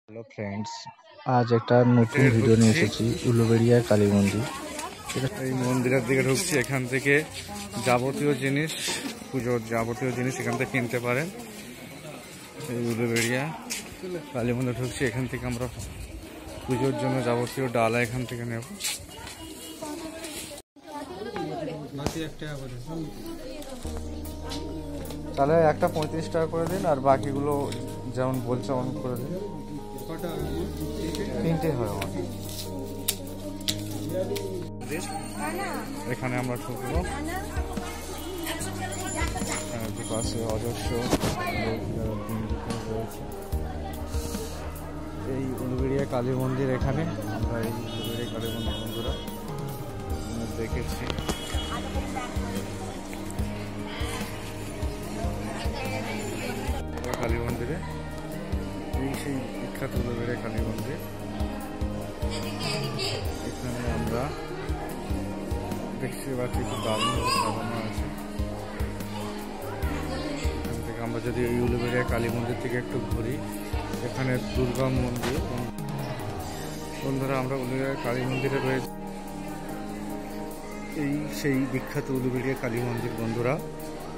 Hello friends, আজ একটা নতুন ভিডিও নিয়ে এসেছি উলুবেড়িয়া কালী মন্দির। এই মন্দিরের দিকে ঢুকছি। এখান থেকে যাবতীয় জিনিস, পুজোর যাবতীয় জিনিস এখান থেকে কিনতে পারেন। এই উলুবেড়িয়া কালী মন্দির ঢুকছি। এখান থেকে আমরা পুজোর জন্য যাবতীয় ডালা এখান থেকে নেব। তাহলে একটা 35 টাকা করে দিন, আর বাকিগুলো যেমন বলছে অন করে দিন। তিনটে হয় আমার। এখানে আমরা ঢুকবো। পাশে অজস্র রয়েছে। এই উলুবেড়িয়া কালী মন্দির, এখানে আমরা এই উলুবেড়িয়া কালী মন্দির বন্ধুরা দেখেছি। কালী মন্দিরে এই সেই বিখ্যাত উলুবেড়িয়া কালী মন্দির। এখানে আমরা দেখতে পাচ্ছি খুব দারুণ সাজানো আছে। এখান থেকে আমরা যদি এই উলুবেড়িয়া কালী মন্দির থেকে একটু ঘুরি, এখানে দুর্গা মন্দির বন্ধুরা। আমরা উলুবেড়িয়া কালী মন্দিরে রয়েছে এই সেই বিখ্যাত উলুবেড়িয়া কালী মন্দির বন্ধুরা।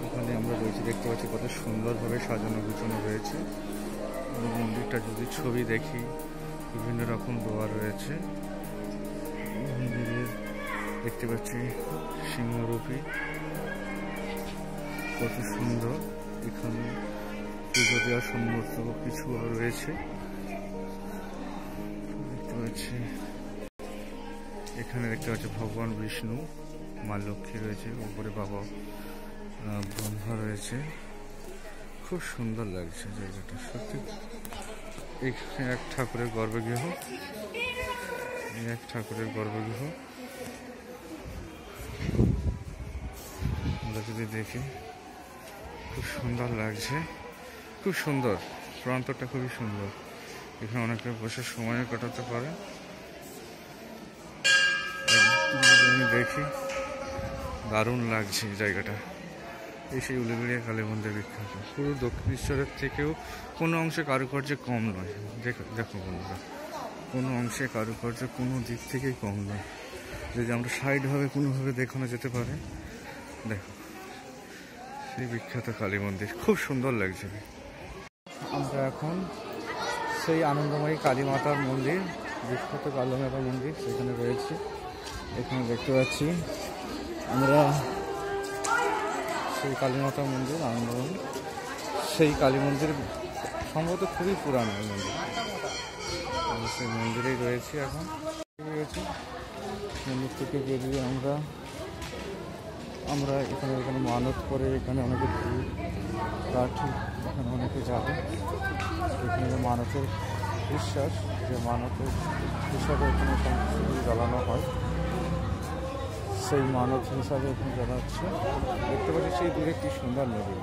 ওখানে আমরা রয়েছি, দেখতে পাচ্ছি কত সুন্দরভাবে সাজানো গুছানো রয়েছে। মন্দিরটা যদি ছবি দেখি, বিভিন্ন রকম দোয়া রয়েছে মন্দিরের। দেখতে পাচ্ছি সিংহরূপী, কত সুন্দর। এখানে পুজো দেওয়ার সমস্ত কিছু রয়েছে দেখতে পাচ্ছি। এখানে দেখতে পাচ্ছি ভগবান বিষ্ণু, মা লক্ষ্মী রয়েছে, উপরে বাবা ব্রহ্মা রয়েছে। খুব সুন্দর লাগছে জায়গাটা সত্যি। এখানে এক ঠাকুরের গর্ভগৃহ, আমরা যদি দেখি খুব সুন্দর লাগছে, খুব সুন্দর। প্রান্তরটা খুবই সুন্দর। এখানে অনেকে বসে সময় কাটাতে পারে। আমি দেখি দারুণ লাগছে জায়গাটা। এই সেই উলুবেড়িয়া কালী মন্দির বিখ্যাত। পুরো দক্ষিণেশ্বরের থেকেও কোনো অংশে কারুকার্য কম নয়। দেখো বন্ধুরা, কোনো অংশে কারুকার্য কোনো দিক থেকেই কম নয়। যদি আমরা সাইডভাবে কোনোভাবে দেখানো যেতে পারে। দেখো সেই বিখ্যাত কালী মন্দির, খুব সুন্দর লাগছে। আমরা এখন সেই আনন্দময়ী কালী মাতার মন্দির, বিখ্যাত কালী মাতার মন্দির, সেখানে রয়েছে। এখানে দেখতে পাচ্ছি আমরা সেই কালী মাতার মন্দির আনন্দময়ী। সেই কালী মন্দির সম্ভবত খুবই পুরানো এই মন্দির। সেই মন্দিরেই রয়েছি এখন। মন্দির থেকে বেরিয়ে আমরা এখানে মানত করে, এখানে অনেকে ভিড় কাঠি, এখানে অনেকে যাবে। এখানে মানতের বিশ্বাস, যে মানতের হিসাবে এখানে সমস্ত জ্বালানো হয়, সেই মানত হিসাবে এখানে জ্বালাচ্ছে। দেখতে পাচ্ছি সেই দূরে কি সুন্দর নদী।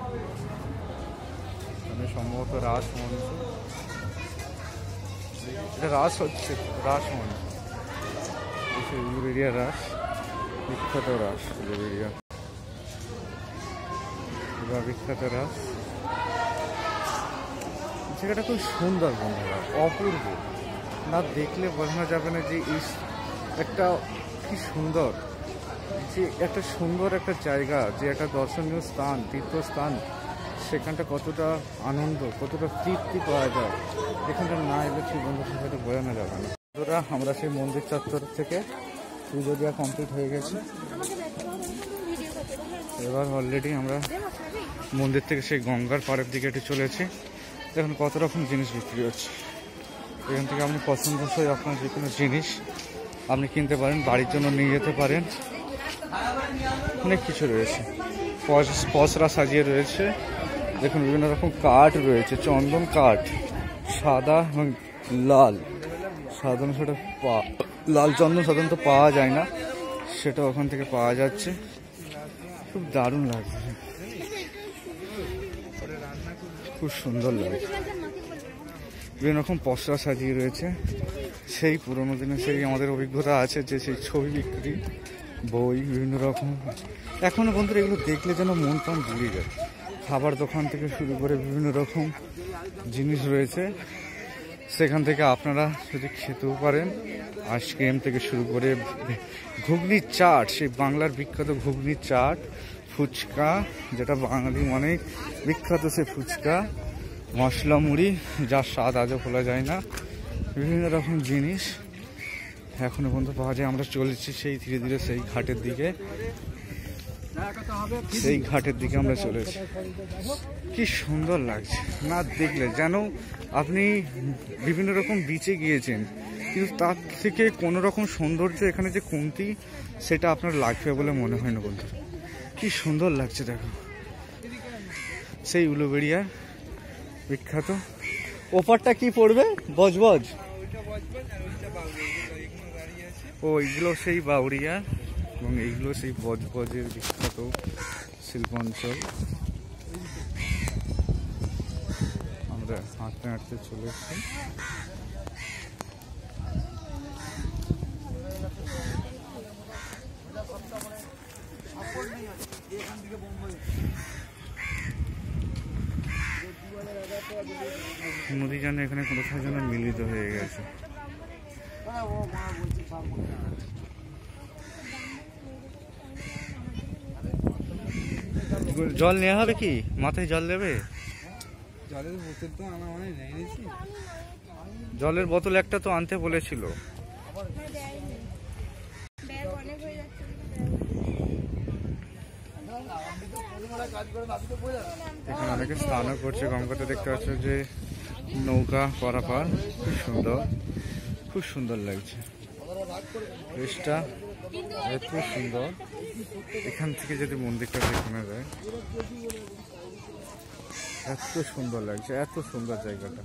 এখানে সম্ভবত রাস মঞ্চ, এটা রাস হচ্ছে, রাস মঞ্চ। সেই উলুবেড়িয়া রাস, বিখ্যাত রাস উলুবেড়িয়া, বিখ্যাত রাস। জায়গাটা খুব সুন্দর বন্ধুরা, অপূর্ব। না দেখলে বোঝানো যাবে না যে এই একটা কি সুন্দর, যে একটা সুন্দর একটা জায়গা, যে একটা দর্শনীয় স্থান, তীর্থস্থান, সেখানটা কতটা আনন্দ, কতটা তৃপ্তি পাওয়া যায়। এখানটা না এলে সেই বন্ধুদের সাথে বোঝানো যাবে না বন্ধুরা। আমরা সেই মন্দির চত্বর থেকে পুজো দেওয়া কমপ্লিট হয়ে গেছে। এবার অলরেডি আমরা মন্দির থেকে সেই গঙ্গার পাড়ের দিকে একটু চলেছি। দেখুন কত রকম জিনিস বিক্রি হচ্ছে। এখান থেকে আপনি পছন্দসই আপনার যে কোনো জিনিস আপনি কিনতে পারেন, বাড়ির জন্য নিয়ে যেতে পারেন। অনেক কিছু রয়েছে, পসরা সাজিয়ে রয়েছে। দেখুন বিভিন্ন রকম কাঠ রয়েছে, চন্দন কাঠ, সাদা এবং লাল। সাধারণত সেটা লাল চন্দন সাধারণত পাওয়া যায় না, সেটা ওখান থেকে পাওয়া যাচ্ছে। খুব দারুণ লাগছে, খুব সুন্দর লাগছে। বিভিন্ন রকম পসরা সাজিয়ে রয়েছে। সেই পুরোনো দিনে সেই আমাদের অভিজ্ঞতা আছে যে সেই ছবি বিক্রি, বই, বিভিন্ন রকম। এখনো বন্ধুরা এগুলো দেখলে যেন মন প্রাণ জুড়ে যায়। খাবার দোকান থেকে শুরু করে বিভিন্ন রকম জিনিস রয়েছে। সেখান থেকে আপনারা যদি খেতেও পারেন, আইসক্রিম থেকে শুরু করে ঘুগনির চাট, সেই বাংলার বিখ্যাত ঘুগনির চাট, ফুচকা যেটা বাঙালি মানে বিখ্যাত, সে ফুচকা, মশলা মুড়ি যার স্বাদ আজও ভোলা যায় না, বিভিন্ন রকম জিনিস এখনো পর্যন্ত পাওয়া যায়। আমরা চলেছি সেই ধীরে ধীরে সেই ঘাটের দিকে, সেই ঘাটের দিকে আমরা চলেছি। কি সুন্দর লাগছে না দেখলে, যেন আপনি বিভিন্ন রকম বিচে গিয়েছেন, কিন্তু তার থেকে কোনো রকম সৌন্দর্য এখানে যে কমতি সেটা আপনার লাগবে বলে মনে হয় না বন্ধু। কি সুন্দর লাগছে দেখো, সেই উলুবেড়িয়ার বিখ্যাত। ওপারটা কি পড়বে? বজবজ। ও এইগুলো সেই বাউরিয়া এবং এইগুলো সেই বজবজের বিখ্যাত শিল্পাঞ্চল। আমরা হাঁটতে হাঁটতে চলে এসেছি। নদী যেন এখানে কোথাও যেন মিলিত হয়ে গেছে। জল নেওয়া হবে কি? মাথায় জল দেবে? জলের বোতল তো আনা মানে নিয়েছি। জলের বোতল একটা তো আনতে বলেছিল। এখানে অনেকে স্নানও করছে। গঙ্গাতে দেখতে পাচ্ছ যে নৌকা পারাপার, খুব সুন্দর, খুব সুন্দর লাগছে। বেশটা এত সুন্দর। এখান থেকে যদি মন্দিরটা দেখানো যায়, এত সুন্দর লাগছে, এত সুন্দর জায়গাটা।